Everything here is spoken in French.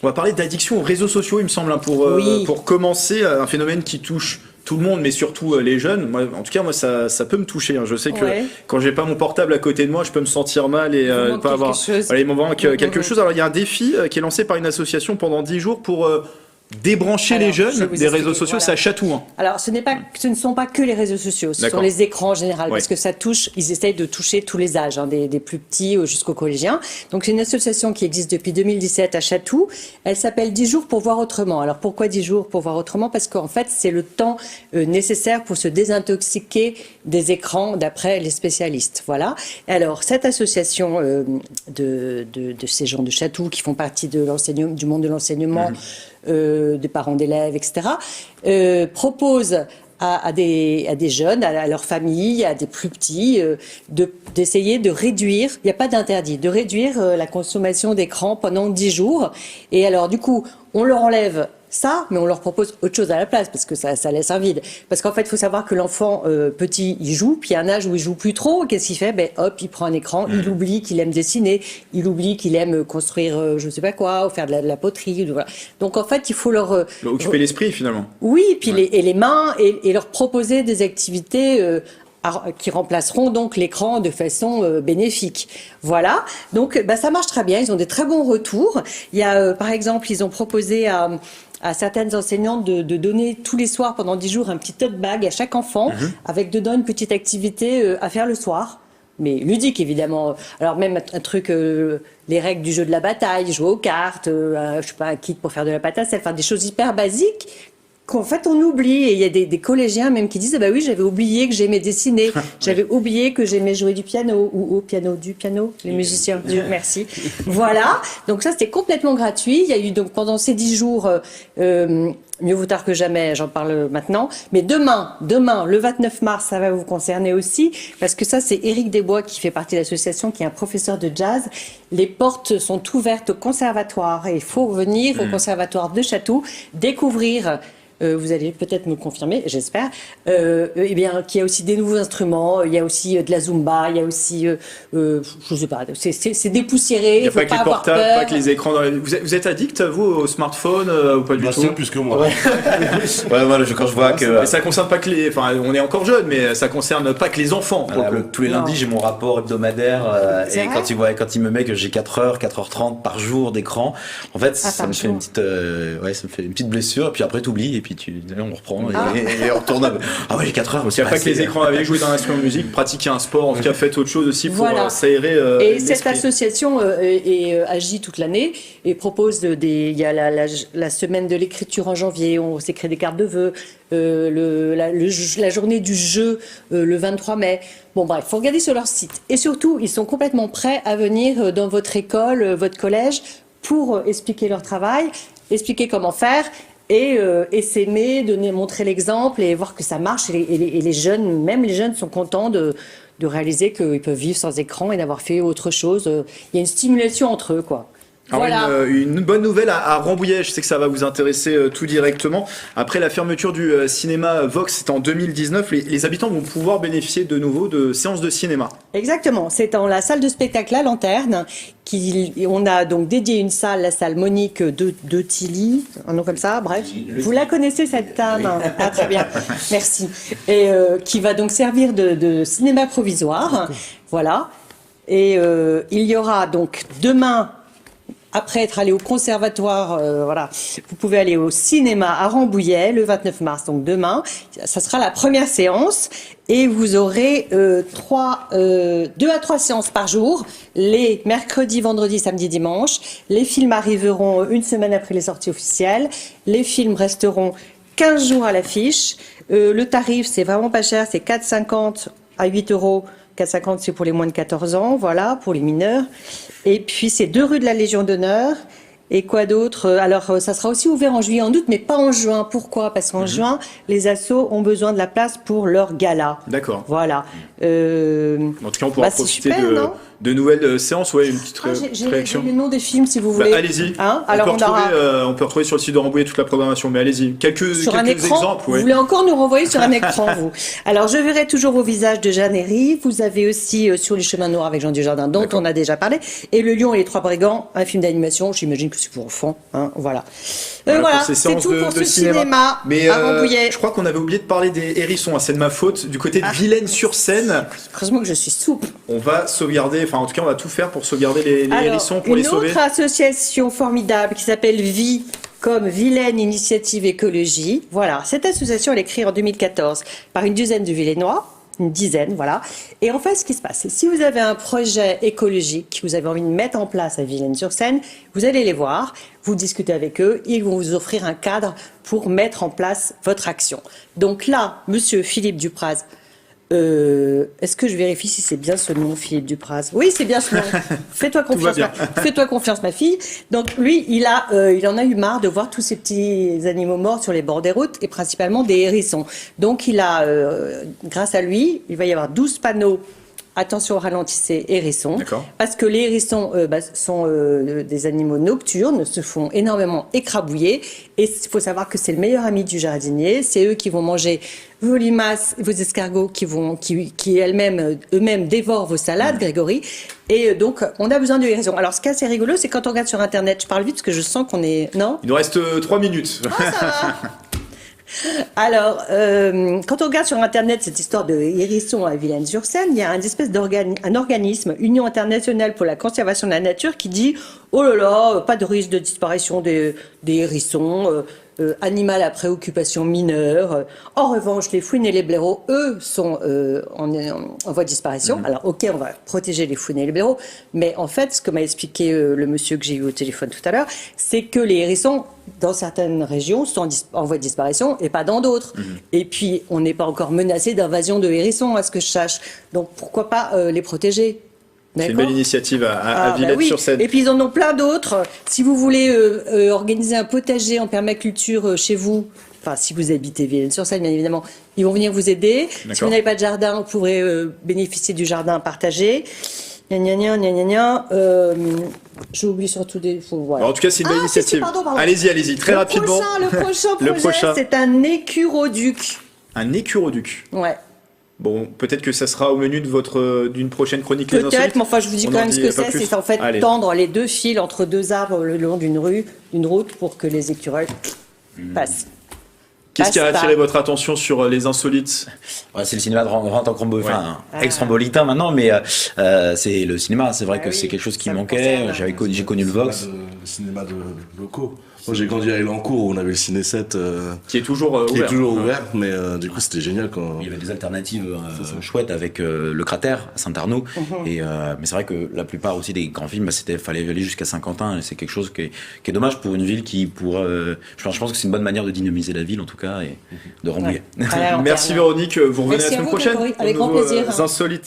On va parler d'addiction aux réseaux sociaux, il me semble, hein, pour commencer, un phénomène qui touche tout le monde, mais surtout les jeunes. Moi, en tout cas, moi, ça peut me toucher. Hein. Je sais que quand j'ai pas mon portable à côté de moi, je peux me sentir mal et pas avoir. Voilà, il m'en manque quelque chose. Alors, il y a un défi qui est lancé par une association pendant 10 jours pour débrancher les jeunes des réseaux sociaux. C'est à Chatou. Hein. Alors, ce ne sont pas que les réseaux sociaux, ce sont les écrans en général, parce que ça touche, ils essayent de toucher tous les âges, hein, des plus petits jusqu'aux collégiens. Donc, c'est une association qui existe depuis 2017 à Chatou. Elle s'appelle 10 jours pour voir autrement. Alors, pourquoi 10 jours pour voir autrement? Parce qu'en fait, c'est le temps nécessaire pour se désintoxiquer des écrans, d'après les spécialistes. Voilà. Alors, cette association de ces gens de Chatou qui font partie de du monde de l'enseignement, des parents d'élèves, etc., propose à des jeunes, à leurs familles, à des plus petits, d'essayer de réduire, il n'y a pas d'interdit, de réduire la consommation d'écran pendant 10 jours. Et alors, du coup, on leur enlève ça, mais on leur propose autre chose à la place, parce que ça laisse un vide. Parce qu'en fait, il faut savoir que l'enfant petit, il joue, puis il y a un âge où il joue plus trop. Qu'est-ce qu'il fait? Ben hop, il prend un écran, il oublie qu'il aime dessiner, il oublie qu'il aime construire je ne sais pas quoi, ou faire de la poterie. Voilà. Donc en fait, il faut leur occuper l'esprit finalement. Oui, puis les mains, et leur proposer des activités qui remplaceront donc l'écran de façon bénéfique. Voilà. Donc, ça marche très bien. Ils ont des très bons retours. Il y a, par exemple, ils ont proposé à certaines enseignantes de donner tous les soirs pendant 10 jours un petit tote bag à chaque enfant, avec dedans une petite activité à faire le soir. Mais ludique, évidemment. Alors, même un truc, les règles du jeu de la bataille, jouer aux cartes, je sais pas, un kit pour faire de la pâte à sel, enfin, des choses hyper basiques qu'en fait on oublie. Et il y a des collégiens même qui disent ah bah oui, j'avais oublié que j'aimais dessiner, j'avais oublié que j'aimais jouer du piano, ou au piano, du piano, les musiciens, merci. Voilà, donc ça c'était complètement gratuit. Il y a eu donc pendant ces 10 jours, mieux vaut tard que jamais, j'en parle maintenant, mais demain, le 29 mars, ça va vous concerner aussi, parce que ça c'est Éric Desbois qui fait partie de l'association, qui est un professeur de jazz. Les portes sont ouvertes au conservatoire et il faut venir au conservatoire de Chatou, découvrir vous allez peut-être me confirmer, j'espère, eh bien, qu'il y a aussi des nouveaux instruments, il y a aussi de la Zumba, il y a aussi, je sais pas, c'est dépoussiéré, il n'y a pas que les portables, pas que les écrans. Vous êtes addict, vous, au smartphone ou pas du tout? Sûr, plus que moi. Ouais, voilà, quand je vois que... Ça concerne pas que les... Enfin, on est encore jeune, mais ça concerne pas que les enfants. Tous les lundis, j'ai mon rapport hebdomadaire, et quand il me met que j'ai 4h30 par jour d'écran, en fait, ça me fait une petite blessure, et puis après t'oublies, et puis on reprend et on retourne. Ah ouais, j'ai 4 heures. Il n'y a pas que les écrans avec jouer d'un instrument de musique, pratiquer un sport, en tout cas faites autre chose aussi pour s'aérer. Et cette association agit toute l'année et propose il y a la semaine de l'écriture en janvier, on s'écrit des cartes de vœux, la journée du jeu le 23 mai. Bon bref, faut regarder sur leur site. Et surtout, ils sont complètement prêts à venir dans votre école, votre collège, pour expliquer leur travail, expliquer comment faire. Et s'aimer, montrer l'exemple et voir que ça marche. Et les jeunes, même les jeunes, sont contents de réaliser qu'ils peuvent vivre sans écran et d'avoir fait autre chose. Il y a une stimulation entre eux, quoi. Alors voilà. Une bonne nouvelle à Rambouillet, je sais que ça va vous intéresser tout directement. Après la fermeture du cinéma Vox, c'était en 2019, les habitants vont pouvoir bénéficier de nouveau de séances de cinéma. Exactement, c'est dans la salle de spectacle La Lanterne. On a donc dédié une salle, la salle Monique de Tilly, un nom comme ça, bref. Vous la connaissez cette dame? Oui. Ah, très bien, merci. Et qui va donc servir de cinéma provisoire. Voilà. Et il y aura donc demain, après être allé au conservatoire, voilà, vous pouvez aller au cinéma à Rambouillet le 29 mars, donc demain. Ça sera la première séance et vous aurez 2 à 3 séances par jour, les mercredis, vendredis, samedi, dimanche. Les films arriveront une semaine après les sorties officielles. Les films resteront 15 jours à l'affiche. Le tarif, c'est vraiment pas cher, c'est 4,50 à 8 €. 4,50 c'est pour les moins de 14 ans, voilà, pour les mineurs. Et puis c'est 2 rue de la Légion d'honneur. Et quoi d'autre? Alors ça sera aussi ouvert en juillet, en août, mais pas en juin. Pourquoi? Parce qu'en juin, les assos ont besoin de la place pour leur gala. D'accord. Voilà. En tout cas, on pourra profiter de nouvelles séances. Ouais, une petite réaction. J'ai les noms des films si vous voulez. Allez-y. Hein, alors on peut retrouver sur le site de Rambouillet toute la programmation, mais allez-y. Quelques exemples. Vous voulez encore nous renvoyer sur un écran, vous. Alors je verrai toujours au visage de Jeanne Herry. Vous avez aussi Sur les chemins noirs avec Jean Dujardin, dont on a déjà parlé. Et Le Lion et les Trois Brigands, un film d'animation. J'imagine que c'est pour enfants. Hein, voilà. Voilà, c'est tout pour ce cinéma. Mais je crois qu'on avait oublié de parler des hérissons. C'est de ma faute. Du côté de Vilaine-sur-Seine. Heureusement que je suis souple. On va sauvegarder, enfin en tout cas on va tout faire pour sauvegarder les hérissons, pour les sauver. Une autre association formidable qui s'appelle VI, comme Vilaine Initiative Écologie. Voilà, cette association elle est créée en 2014 par une dizaine de Vilainois. Une dizaine, voilà. Et en fait, ce qui se passe, c'est si vous avez un projet écologique que vous avez envie de mettre en place à Vilaine-sur-Seine, vous allez les voir, vous discutez avec eux, ils vont vous offrir un cadre pour mettre en place votre action. Donc là, monsieur Philippe Dupraz, est-ce que je vérifie si c'est bien ce nom, Philippe Dupraz? Oui, c'est bien ce nom. Fais-toi confiance, fais-toi confiance, ma fille. Donc lui, il en a eu marre de voir tous ces petits animaux morts sur les bords des routes et principalement des hérissons. Donc il a, grâce à lui, il va y avoir 12 panneaux. Attention, ralentissez, hérissons. Parce que les hérissons sont des animaux nocturnes, se font énormément écrabouiller. Et il faut savoir que c'est le meilleur ami du jardinier. C'est eux qui vont manger vos limaces, vos escargots, qui eux-mêmes dévorent vos salades, Grégory. Et donc, on a besoin de hérissons. Alors, ce qui est assez rigolo, c'est quand on regarde sur Internet, je parle vite parce que je sens qu'on est... Non ? Il nous reste 3 minutes. Oh, ça va. Alors, quand on regarde sur Internet cette histoire de hérissons à Vilaine-sur-Seine, il y a une espèce un organisme, Union internationale pour la conservation de la nature, qui dit « Oh là là, pas de risque de disparition des hérissons, animal à préoccupation mineure. En revanche, les fouines et les blaireaux, eux, sont en voie de disparition. Alors, ok, on va protéger les fouines et les blaireaux, mais en fait, ce que m'a expliqué le monsieur que j'ai eu au téléphone tout à l'heure, c'est que les hérissons, dans certaines régions, sont en voie de disparition et pas dans d'autres. Et puis, on n'est pas encore menacé d'invasion de hérissons, à ce que je sache. Donc, pourquoi pas les protéger ? C'est une belle initiative à Vilaine-sur-Seine. Et puis ils en ont plein d'autres. Si vous voulez organiser un potager en permaculture chez vous, enfin si vous habitez Vilaine-sur-Seine bien évidemment, ils vont venir vous aider. Si vous n'avez pas de jardin, vous pourrez bénéficier du jardin partagé. J'ai oublié surtout des... Voilà. Alors, en tout cas, c'est une belle initiative. Pardon. Allez-y, très rapidement. Le prochain projet, c'est un écuroduc. Un écuroduc. Ouais. Bon, peut-être que ça sera au menu d'une prochaine chronique. Peut-être, mais enfin, je vous dis quand même ce que c'est. C'est en fait tendre les deux fils entre deux arbres le long d'une route pour que les écureuils passent. Qu'est-ce qui a attiré votre attention sur les insolites ? C'est le cinéma de ex-Rambollitain maintenant, mais c'est le cinéma. C'est vrai que c'est quelque chose qui manquait. J'ai connu le Vox. Le cinéma de locaux. Moi, j'ai grandi à Elancourt où on avait le Ciné 7 qui est toujours ouvert. Mais du coup, c'était génial quand... Il y avait des alternatives chouettes avec Le Cratère à Saint-Arnaud. Mais c'est vrai que la plupart aussi des grands films, fallait aller jusqu'à Saint-Quentin. Et c'est quelque chose qui est dommage pour une ville qui pourrait... je pense que c'est une bonne manière de dynamiser la ville, en tout cas, et de Rambouillet. Merci Véronique. Vous revenez la semaine prochaine. Avec grand plaisir. Insolites.